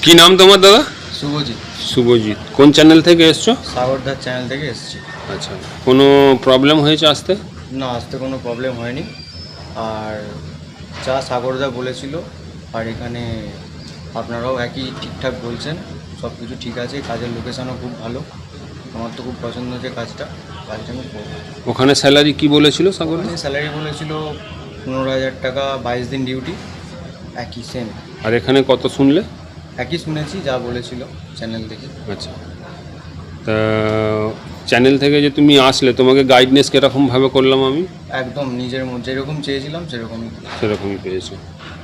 কি নাম তোমার দাদা? শুভজিৎ। শুভজিৎ। কোন চ্যানেল থেকে এসছো? সাগরদার চ্যানেল থেকে এসেছি। আচ্ছা, কোনো প্রবলেম হয়েছে আসতে? না, আসতে কোনো প্রবলেম হয়নি। আর যা সাগরদা বলেছিল, আর এখানে আপনারাও একই ঠিকঠাক বলছেন, সব কিছু ঠিক আছে। কাজের লোকেশনও খুব ভালো, আমার তো খুব পছন্দ হয়েছে কাজটা আমি করবো। ওখানে স্যালারি কি বলেছিল সাগর? স্যালারি বলেছিল 15,000 টাকা, 22 দিন ডিউটি, একই সেম। আর এখানে কত শুনলে? একই শুনেছি যা বলেছিল চ্যানেল থেকে। আচ্ছা, তা চ্যানেল থেকে যে তুমি আসলে, তোমাকে গাইডনেস কীরকমভাবে করলাম আমি? একদম নিজের যেরকম চেয়েছিলাম সেরকমই পেয়েছো,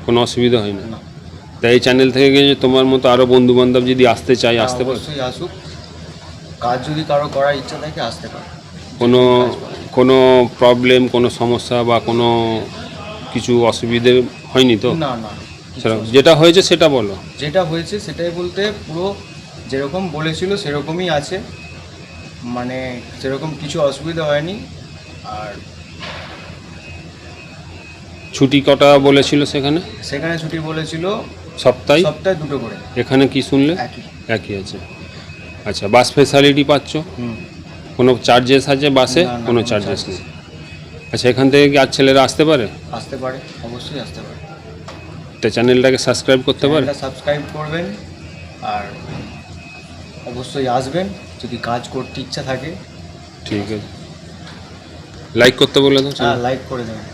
কোনো অসুবিধা হয় না? না। তাই এই চ্যানেল থেকে যে তোমার মতো আরও বন্ধুবান্ধব যদি আসতে চাই, আসতে পারে? অবশ্যই আসুক, কাজ যদি কারো করার ইচ্ছা থাকে আসতে পারে। কোনো কোনো প্রবলেম, কোনো সমস্যা বা কোনো কিছু অসুবিধে হয়নি তো? না না, সেরকম যেটা হয়েছে সেটা বলো। যেটা হয়েছে সেটাই বলতে, পুরো যেরকম বলেছিল সেরকমই আছে, মানে সেরকম কিছু অসুবিধা হয়নি। আর ছুটি কটা বলেছিল সেখানে? সেখানে ছুটি বলেছিল সপ্তাহে সপ্তাহে 2টো করে। এখানে কি শুনলে? একই। একই আছে। আচ্ছা, বাস ফেসিলিটি পাচ্ছ? কোনো চার্জেস আছে বাসে? না, কোনো চার্জেস নেই। আচ্ছা, এখান থেকে কি আর ছেলেরা আসতে পারে? আসতে পারে, অবশ্যই আসতে পারে। তা চ্যানেলটাকে সাবস্ক্রাইব করতে পারে? সাবস্ক্রাইব করবেন, আর অবশ্যই আসবেন যদি কাজ করতে ইচ্ছা থাকে। ঠিক আছে, লাইক করতে বলে দাও। হ্যাঁ, লাইক করে দেবেন।